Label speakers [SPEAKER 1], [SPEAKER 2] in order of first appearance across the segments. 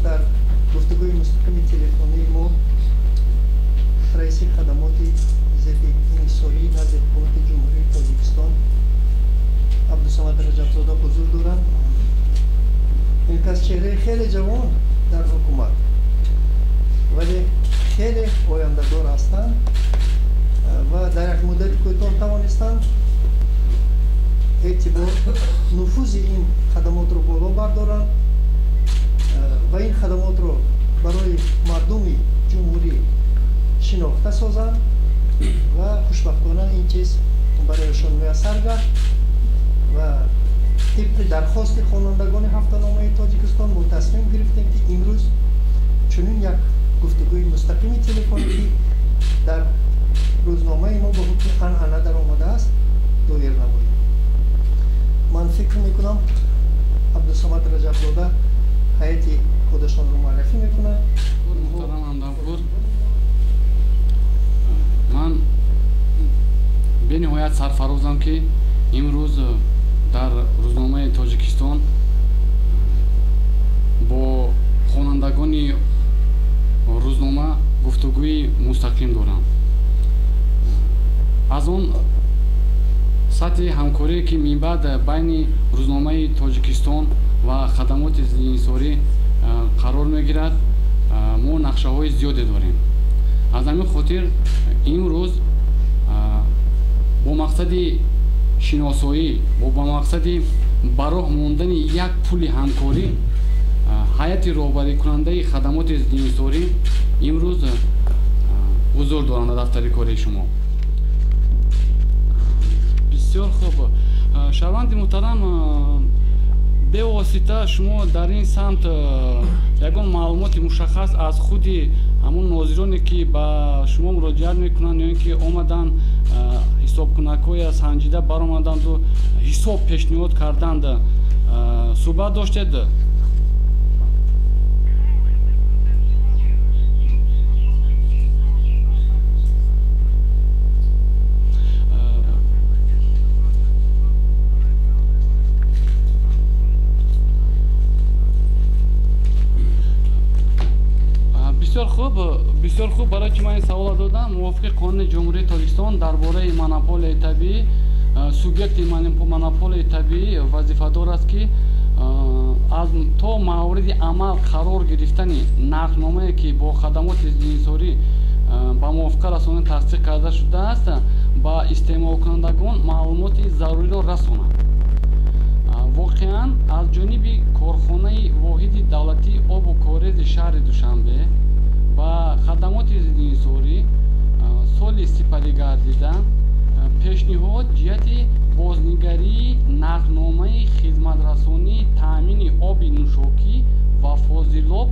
[SPEAKER 1] در گفتگوی مستقیم تلفنی ما رئیس خدمات ضد انحصاری نزد حکومت جمهوری تاجیکستان عبدالصمد رجب‌زاده حضور دارند. این کس چهره خیلی جوان در حکومت ولی خیلی آینده‌دار هستند و در یک مدت کوتاه توانستند اعتبار نفوذ این خدمات رو بالا بردارند و این خدمات رو برای مردم جمهوری شناخته سازند و خوشبختانه این چیز برایشان میسر گشت و طبق درخواست خوانندگان هفته‌نامه تاجیکستان ما تصمیم گرفتیم که امروز چنین یک گفتگوی مستقیم تلفنی در روزنامه ما به حکم عنعنه در آمده است دایر نماییم. من فکر میکنم عبدالصمد رجب‌زاده هیئت خودشان رو معرفی میکنند.
[SPEAKER 2] محترم همدمپور، من به نهایت سرفرازم که امروز در روزنامه تاجیکستان با خوانندگان روزنامه گفتگوی مستقیم دارم. از اون سطح همکاری که میبعد بین روزنامه تاجیکستان و خدمات ضد انحصاری قرار میگیرد ما نقشه های زیادی داریم. از همین خاطر امروز با مقصد شناسایی با مقصد براه موندن یک پول همکاری هیئت راهبری کننده خدمات ضد انحصاری امروز حضور دارند در دفتر کاری شما. بسیار خوب. شنوند محترم، به واسطه شما در این سمت یگان معلومات مشخص از خود همون ناظرانی که با شما مراجعت میکنند یا اینکه آمدن حساب کنک‌های سنجیده برآمدند و حساب پیشنهاد کردند صحبت داشتید؟ بسیار خوب. برای که من این سوال دادم، موافق قانون جمهوری تاجیکستان درباره مونوپولی طبیعی سوبیکت مونوپولی طبیعی وظیفه‌دار است که از تا مورد عمل قرار گرفتن نقدنامه‌ای که با خدمات ضد انحصاری با موافقه رسانه تصدیق کرده شده است با استعمال کنندگان معلومات ضروری را رسانند. واقعا از جانب کارخانه واحد دولتی آب و کاریز شهر دوشنبه و خدمات ضد انحصاری سال سپری گردیده پیشنهاد جهت بازنگری نقدنامه خدمترسانی تامین آب نوشاکی و فاضلاب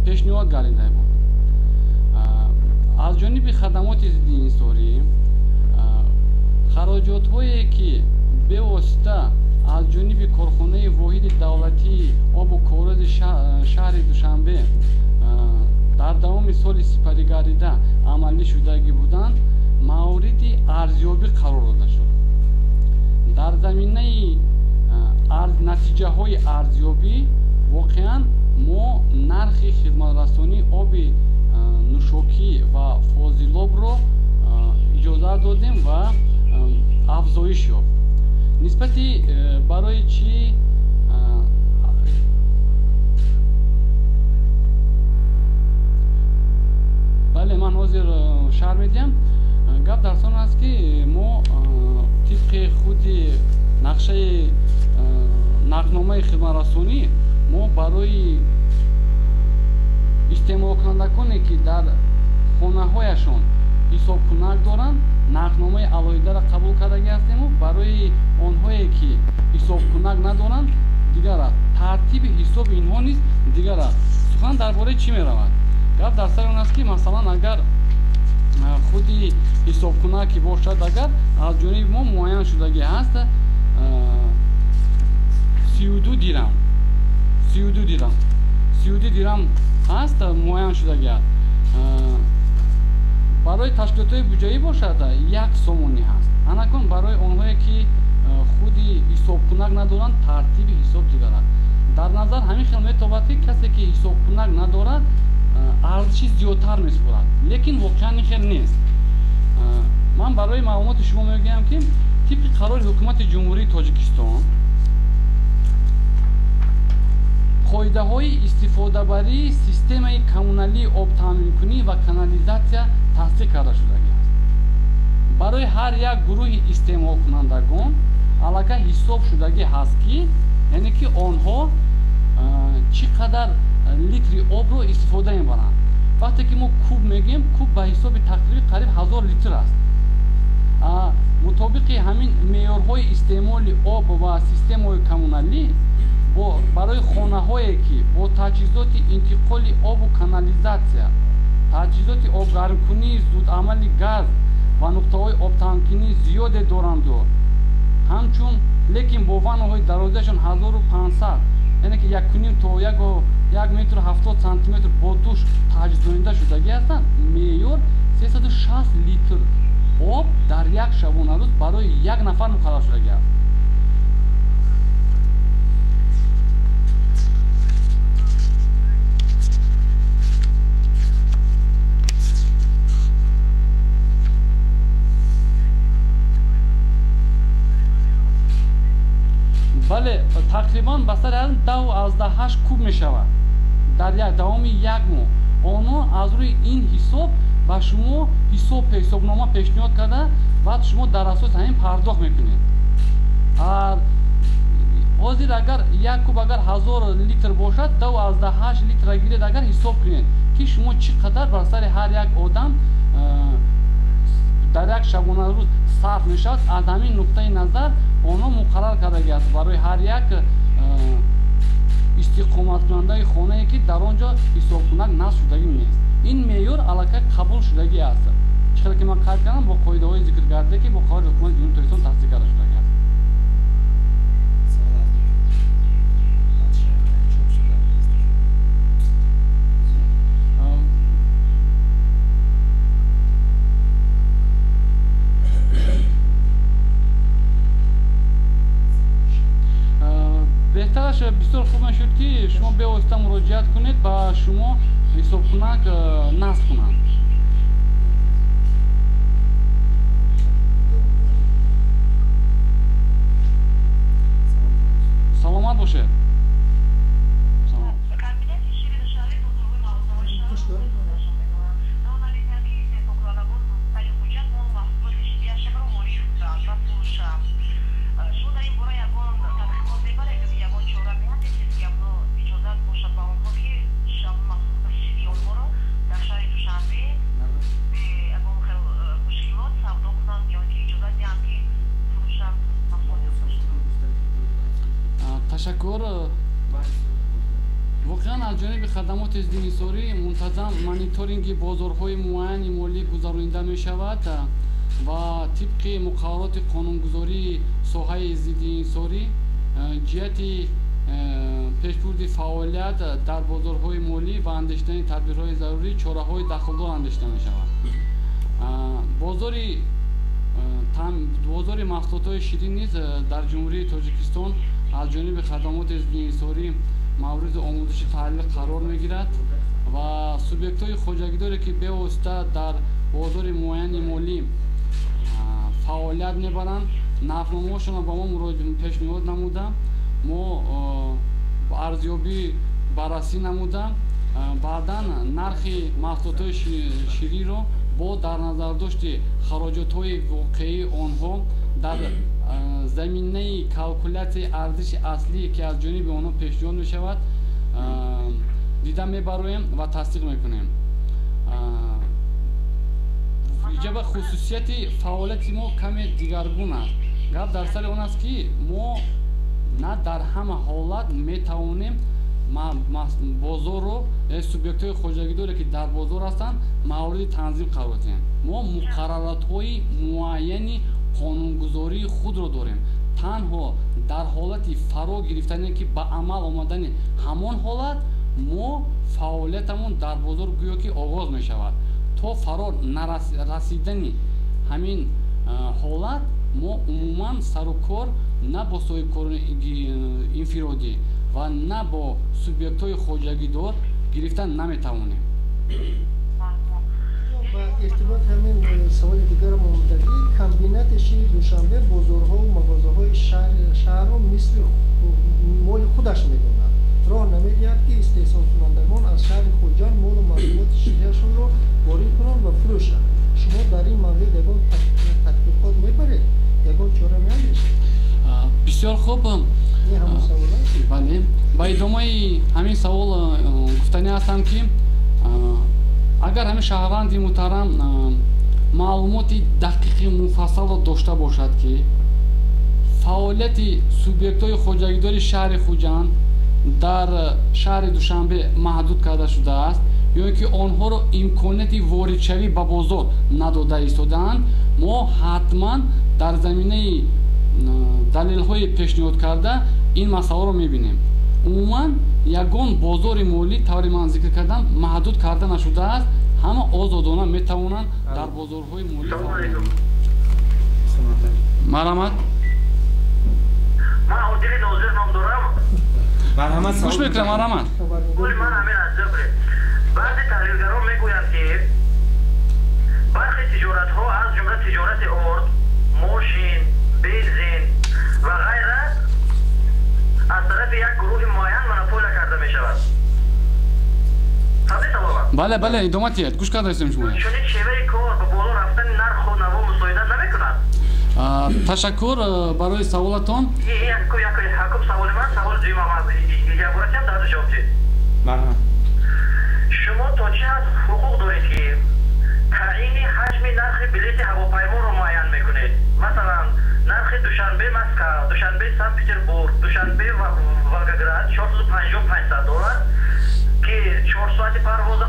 [SPEAKER 2] پیشنهاد گردیده بود. از جانب خدمات ضد انحصاری خراجات هایی که به واسطه از جانب کارخانه واحد دولتی آب و کاریز شهر دوشنبه در دوام سال سپری گردیده عملی شدگی بودند مورد ارزیابی قرار داده شد. در زمینه نتیجه های ارزیابی واقعا ما نرخ خدمترسانی آب نوشاکی و فاضلاب را اجازه دادیم و افزایش یافت. نسبتی برای چی بله من حاضر شرح میدم. گپ در سان است که ما طبق خود نقشه نقدنامه خدمترسانی ما برای استعمال کنندگانی که در خانه هایشان حساب کنک دارند نقدنامه علایده را قبول کرده هستیم و برای آنهایی که حساب کنک ندارند دیگر ترتیب حساب اینها نیز دیگر سخن درباره چی می رود؟ گپ در سر آن است که مثلا اگر خودی حساب کنکی باشد اگر از جانب ما معین شدگی هست 32 دیرم هست معین شدگی هست. برای تشکیلات بودجه‌ای باشد 1 سومونی هست. انکن برای آنهایی که خودی حساب کنک ندارند ترتیب حساب دیگر است. дар назар ҳамин хел метобад ки касе ки ҳисобкунак надорад арзиши зиёдтар месупорад, лекин воқеан ин хел нест. ман барои маълумоти шумо мегӯям ки тибқи қарори ҳукумати ҷумҳурии тоҷикистон қоидаҳои истифодабарии системаи коммуналии обтаъминкунӣ ва канализатсия тасдиқ карда шудагиаст. барои ҳар як гурӯҳи истеъмолкунандагон аллакай ҳисоб шудагӣ ҳаст ки яъне ки онҳо чӣ қадар литри обро истифода мебаранд. вақте ки мо куб мегӯем, куб ба ҳисоби тақриби қариб 1000 литр аст. мутобиқи ҳамин меъёрҳои истеъмоли об ва системаҳои коммуналӣ барои хонаҳое ки бо таҷҳизоти интиқоли обу канализатсия, таҷҳизоти обгармкунии зудамали газ ва нуқтаҳои обтаъминкунии зиёде доранду ҳамчун лекин бо ваноҳои дарозиашон 1500 яъне ки 1.5 то 1 метр 70 сантиметр бо душ таҷҳизонда шудагӣ ҳастанд. меъёр 360 литр об дар як шабонарӯз барои як нафар муқаррар шудагӣ аст. бале тақрибан ба сари 10-18 куб мешавад дар давоми як моҳ. онҳо аз рӯи ин ҳисоб ба шумо ҳисобнома пешниҳод карда баъд шумо дар асоси ҳамин пардохт мекунед. ҳозир агар як куб агар 1000 литр бошад 10-18 литр гиред агар ҳисоб кунед ки шумо чӣ қадар бар сари ҳар як одам дар як шабонарӯз сарф мешавад. аз ҳамин нуқтаи назар онҳо муқаррар кардагиаст барои ҳар як истиқоматкунандаи хонае ки дар он ҷо ҳисобкунак насб шудагӣ нест. ин меъёр аллакай қабул шудагӣ аст. чӣ хеле ки ман қайд кардам бо қоидаҳои зикркарда ки бо қарори ҳукумати ҷумҳурии тоҷикистон тасдиқ карда шудагӣ аст. беҳтараш бисёр хуб мешуд ки шумо бевосита муроҷиат кунед ба шумо ҳисобкунак насб кунанд. саломат бошед. ташаккур. воқеан аз ҷониби хадамоти зиддинисорӣ мунтазам мониторинги бозорҳои муайяни молӣ гузаронида мешавад ва тибқи муқаррароти қонунгузории соҳаи зиддинисорӣ ҷиҳати пешбурди фаъолият дар бозорҳои молӣ ва андешидани тадбирҳои зарурӣ чораҳои дахлдор андешида мешавад. бозори маҳсулотҳои ширин низ дар ҷумҳурии тоҷикистон аз ҷониби хадамоти зиддинисорӣ мавриди омӯзиши таҳлил қарор мегирад ва субъектҳои хоҷагидоре ки бевосита дар бозори муайяни молӣ фаъолият мебаранд нафномаҳошонро ба мо пешниҳод намуда мо арзёбӣ баррасӣ намуда баъдан нархи маҳсулотҳои шириро бо дар назардошти хароҷотҳои воқеии онҳо дар заминаи калкулятсияи арзиши аслие ки аз ҷониби онҳо пешниҳод мешавад дида мебароем ва тасдиқ мекунем. иҷоба хусусияти фаъолияти мо каме дигаргун аст. гап дар сари он аст ки мо на дар ҳама ҳолат метавонем бозорро субъектҳои хоҷагидоре ки дар бозор ҳастанд мавриди танзим қарор диҳем. мо муқарраратҳои муайяни қонунгузории худро дорем. танҳо дар ҳолати фаро гирифтане ки ба амал омадани ҳамон ҳолат мо фаъолиятамон дар бозор гӯё ки оғоз мешавад. то фаро нарасидани ҳамин ҳолат мо умуман сару кор на бо соҳибкорони инфиродӣ ва на бо субъектҳои хоҷагидор гирифтан наметавонем.
[SPEAKER 1] با ارتباط همین سوال دیگرم اومدگی کمبیناتش دوشنبه بازارها و مغازه‌های شهر رو مثل مال خودش میدونن. راه نمیدهد که استحصال کنندگان از شهر خوجان مال و محصولات شیره‌شون رو وارد کنند و فروشن. شما در این مورد یگان تحقیقات میبرید؟ یگان چاره میاندیشید؟
[SPEAKER 2] بسیار خوب.
[SPEAKER 1] این همون سوال است؟
[SPEAKER 2] بله. با ادامه همین سوال گفتنی هستم که اگر همین شهروندی محترم معلوماتی دقیقی مفصل داشته باشد که فعالیت سوبیکت‌های خوجگیداری شهر خوجان در شهر دوشنبه محدود کرده شده است یا اینکه آنها را امکاناتی واردشوی به بازار نداده ایستادند، ما حتما در زمینه دلیل‌های پیشنهاد کرده این مسئله را می‌بینیم. عموما یگان بازار مالی طوری من ذکر کردم محدود کرده نشده است، همه آزادانه میتوانند در بازارهای مالی فعالیت مرحمت.
[SPEAKER 3] من عادل ناظر نام دارم.
[SPEAKER 4] مرحمت
[SPEAKER 2] گوش بکنم. مرحمت.
[SPEAKER 3] قول من همین از جبره. بعضی تحلیلگران میگویند که برخی تجارت ها از جمله تجارت آرد، ماشین، بنزین و غیره از طرف یک گروه معین منوپوله کرده می شود.
[SPEAKER 2] بله بله ادامه تید گوش کرده هستیم شما.
[SPEAKER 3] چنین شیوه کار با بالا رفتن نرخ و نوا مساعدت نمیکند.
[SPEAKER 2] تشکر برای سوالتان.
[SPEAKER 3] یکم سوال من سوال دویم هم جوابتیم در دو جواب دید.
[SPEAKER 4] مرحبا.
[SPEAKER 3] شما تا چه حد حقوق دارید که تعیین حجم نرخ بلیط هواپیما رو معین میکنید؟ مثلا نرخ دوشنبه مسکو، دوشنبه سنت پترزبورگ، دوشنبه ولگراد $455 که 4 ساعت پرواز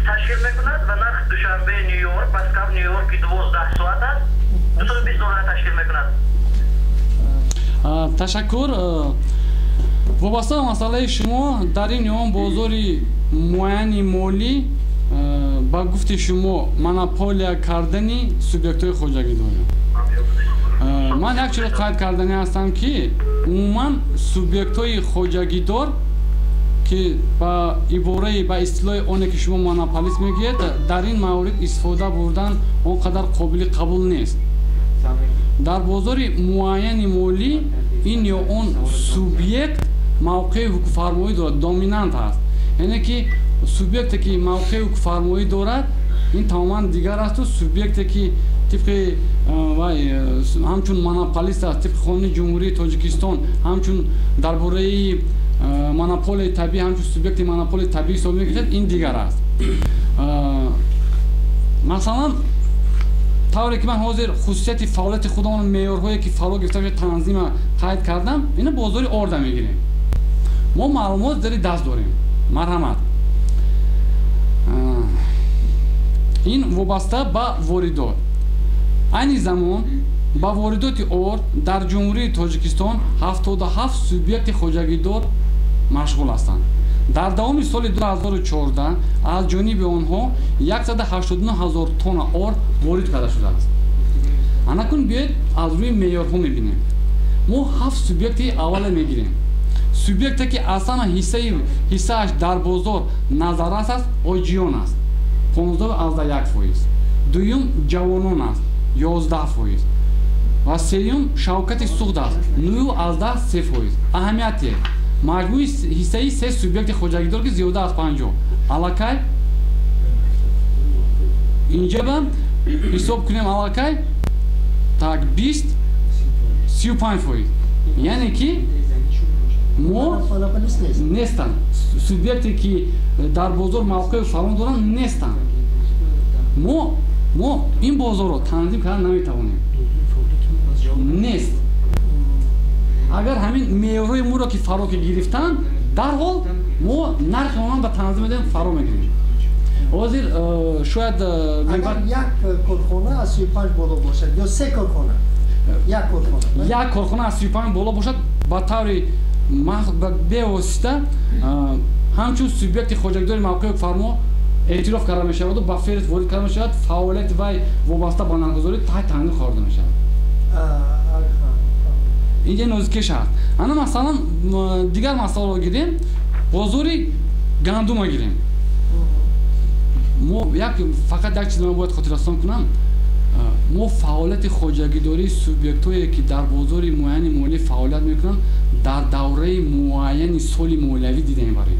[SPEAKER 3] تشکیل میکند و نرخ دوشنبه نیویورک، مسکو نیویورک که 12 ساعت است $220 تشکیل میکند.
[SPEAKER 2] تشکر. وابسته به مسئله شما در این یوم بازاری معین مالی با گفت شما منوپولیا کردنی سوبیکت‌های خوجگیداری. من یک چیز قید کردنی هستم که عموما سوبیکت‌های خوجگیدار که با عباره با اصطلاح اون که شما مونوپولیست میگید در این مورد استفاده بردن اونقدر قابل قبول نیست. در بازار معین مالی این یا اون سوبیکت موقع فرمایی دارد، دامینانت است. یعنی که سوبیکتی که موقع فرمایی دارد این تماما دیگر است و سوبیکتی که طبق همچون مونوپولیست است، طبق قانون جمهوری تاجیکستان همچون درباره منوپول طبیعی همچون سوبیکت منوپول طبیعی حساب می‌کشد این دیگر است. مثلا طوری که من حاضر خصوصیت فعالیت خودمان معیارهایی که فرا گرفته شده تنظیم قید کردم اینو بازار آرد میگیریم. ما معلومات در دست داریم. مرحمت. این وابسته به واردات. این زمان با واردات آرد در جمهوری تاجیکستان 77 سوبیکت خوجگیدار مشغول هستند. در دوام سال 2014 از جانب آنها 189,000 تن آرد وارد کرده شده است. اناکنون بیاید از روی معیارها میبینیم. ما 7 سوبیکت اول میگیریم. سوبیکتی که اصلا حصه‌اش در بازار نظارت است آجیان است 15.1%. دوم جوانان است 11%. و سوم شوکت سوخت است 9.3%. اهمیتی مجموعی حصه 3 سوبیکت خوجگیدار که زیاده از 50 علاقه اینجا با حساب کنیم علاقه так 20-35%. یعنی که ما نیستن سوبیکتی که در بازار موقع فرمان دارن نیستن. ما این بازار رو تنظیم کردن نمیتوانیم. نیست. اگر همین معیارهای ما رو که فرا گرفتن در حال ما نرخ اونها به تنظیم میدیم فرا میگیریم. حاضر شاید
[SPEAKER 1] اگر یک کارخانه از 35 بالا باشد یا 3 کارخانه یک
[SPEAKER 2] کارخانه از 35 بالا باشد با طور بواسطه همچون سوبیکت خوجگیداری موقع فرما اعتراف کرده می شود و با فهرست وارد کرده می شود فعالیت وی وابسته به نرخگذاری تحت تنظیم قرار داده می شود. اینجا نزدیکش هست. انا مثلا دیگر مسائل رو گیریم، بازاری گندم گیریم. ما فقط یک چیز من باید خاطرستان کنم، ما فعالیت خواجگیداری سوبیکتایی که در بازار معین مالی فعالیت میکنن در دوره معین سال مولوی دیدیم بریم.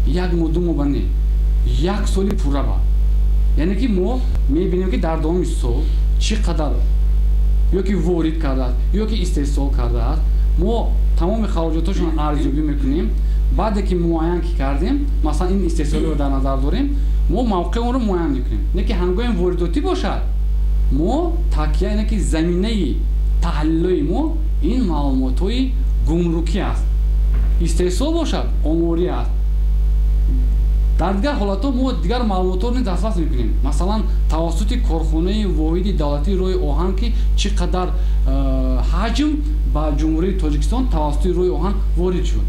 [SPEAKER 2] یک مدت مبنی، یک سالی پورا با. یعنی که ما میبینیم که در دوام سال چقدر یا که وارد کرده است یا که استحصال کرده است. ما تمام خراجاتشون ارزیابی میکنیم. بعد که معین کردیم، مثلا این استحصالی رو در نظر داریم، ما موقع اون رو معین میکنیم. نه که هنگام وارداتی باشد، ما تکیه اینه که زمینه تحلیل ما این معلومات‌های گمرکی است. استحصال باشد، آماری است. در دیگر حالات ما دیگر معلومات رو دسترس میکنیم. مثلا توسط کارخانه واحد دولتی روی آهن که چقدر حجم با جمهوری تاجیکستان توسط روی آهن وارد شد.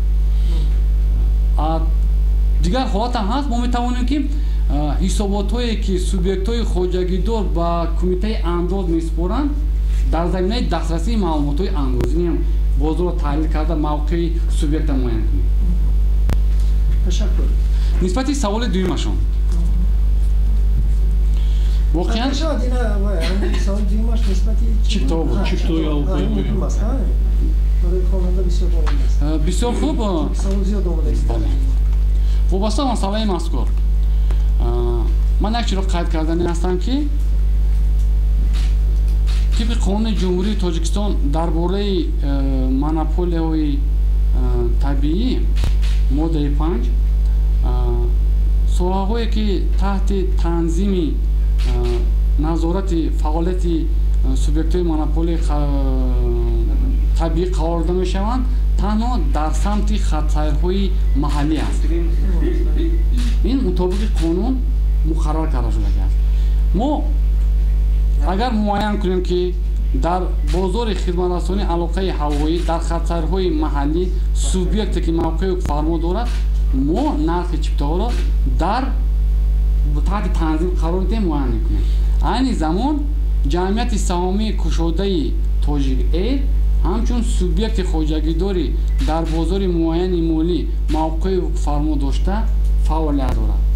[SPEAKER 2] دیگر حالات هم هست، ما میتوانیم که حسابات هایی که سوبیکت های خواجگیدار با کمیته انداز میسپارند در زمینه دسترسی معلومات های اندازی بازار رو تحلیل کرده موقع سوبیکت معین کنیم.
[SPEAKER 1] تشکر.
[SPEAKER 2] نسبت سوال دویمشون واقعا
[SPEAKER 1] شاید این سوال دویمش نسبتی
[SPEAKER 2] چطور بود؟
[SPEAKER 5] چطور یا
[SPEAKER 1] مهم است. برای خواننده بسیار مهم است.
[SPEAKER 2] بسیار خوب.
[SPEAKER 1] سوال زیاد آمده است.
[SPEAKER 2] وابسته به مسئله مذکور من یک چیز رو قید کردن هستم که طبق قانون جمهوری تاجیکستان درباره مونوپولی های طبیعی ماده 5 ساحه‌هایی که تحت تنظیم نظارت فعالیت سوبیکت‌های مونوپولی طبیعی قرار داده می‌شوند تنها در سمت خط‌سیرهای محلی است. این مطابق قانون مقرر کرده شده است. ما اگر معین کنیم که در بازار خدمترسانی علاقه هوایی در خط‌سیرهای محلی سوبیکتی که موقع فرما دارد، ما نرخ چیپتاها را در تحت تنظیم قرار دهیم معین کنیم. این زمان جمعیت سهامی کشاده تاجیک ایر همچون سوبیکت خواجگیداری در بازار معین مالی موقع فرما داشته فعالیت دارد.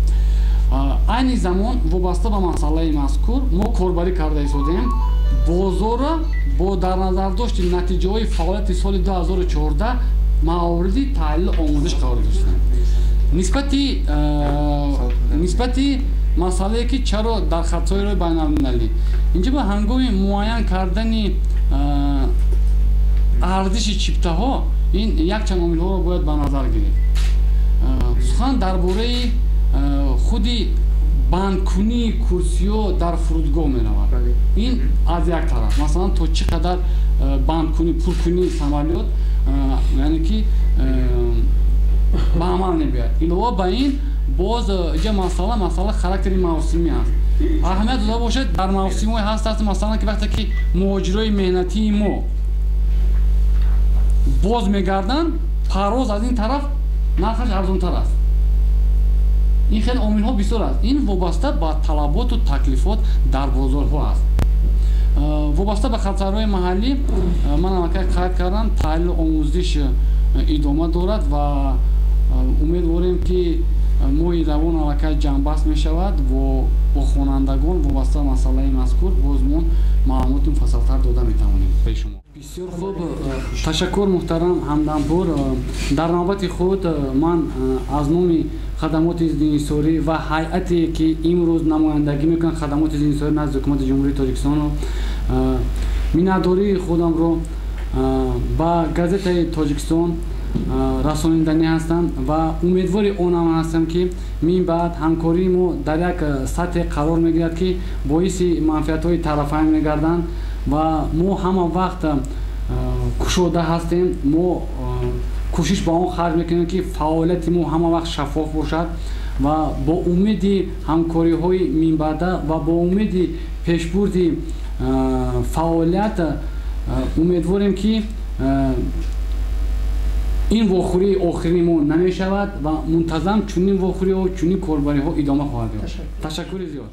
[SPEAKER 2] این زمان وابسته به مسئله مذکور ما کاربری کرده ایستادیم بازار را با در نظر داشت نتیجه های فعالیت سال 2014 موردی تحلیل آموزش قرار داشتیم. نسبتی مسئله که چرا در خطای روی بین المللی اینجا به هنگام معین کردن ارزش چیپته ها این یک چند عامل ها رو باید به نظر گیرید. سخن درباره خودی بندکنی کرسی ها در فرودگاه می رود. این از یک طرف مثلا تو چقدر بندکنی پرکنی سمالیات یعنی که به عمل نمیاد. علاوه بر این باز اینجا مسئله خاراکتری موسمی است. اهمیت داده باشد در موسمی هست مثلا که وقتی که مهاجرای مهنتی ما باز میگردن پرواز از این طرف نرخش ارزان‌تر است. این خیلی عامل ها بسیار است. این وابسته به طلبات و تکلیفات در بازارها است. وابسته به خطرهای محلی من هم قید کردم تحلیل آموزش ادامه دارد و امیدواریم که ماهی روان حرکت جنبست می شود و با خوانندگان وابسته مسئله مذکور بازمون معلومات مفصل‌تر داده می توانیم به شما. بسیار خوب، تشکر محترم همدمپور. در نوبت خود من از نام خدمات دینی‌سازی و هیئتی که امروز نمایندگی میکنند خدمات دینی‌سازی نزد حکومت جمهوری تاجیکستان و میانه‌داری خودم رو با گازت تاجیکستان رسانیدنی هستم و امیدوار آنم هستم که من بعد همکاری ما در یک سطح قرار میگیرد که باعث منفعت‌های طرفین میگردند و ما همه وقت کشاده هستیم. ما کوشش با آن خرج میکنیم که فعالیت ما همه وقت شفاف باشد و با امید همکاری های من بعد و با امید پیشبرد فعالیت امیدواریم که این واخوری آخری ما نمی شود و منتظم چنین واخوری ها چنین کاربری ها ادامه خواهد یافت. تشکر زیاد.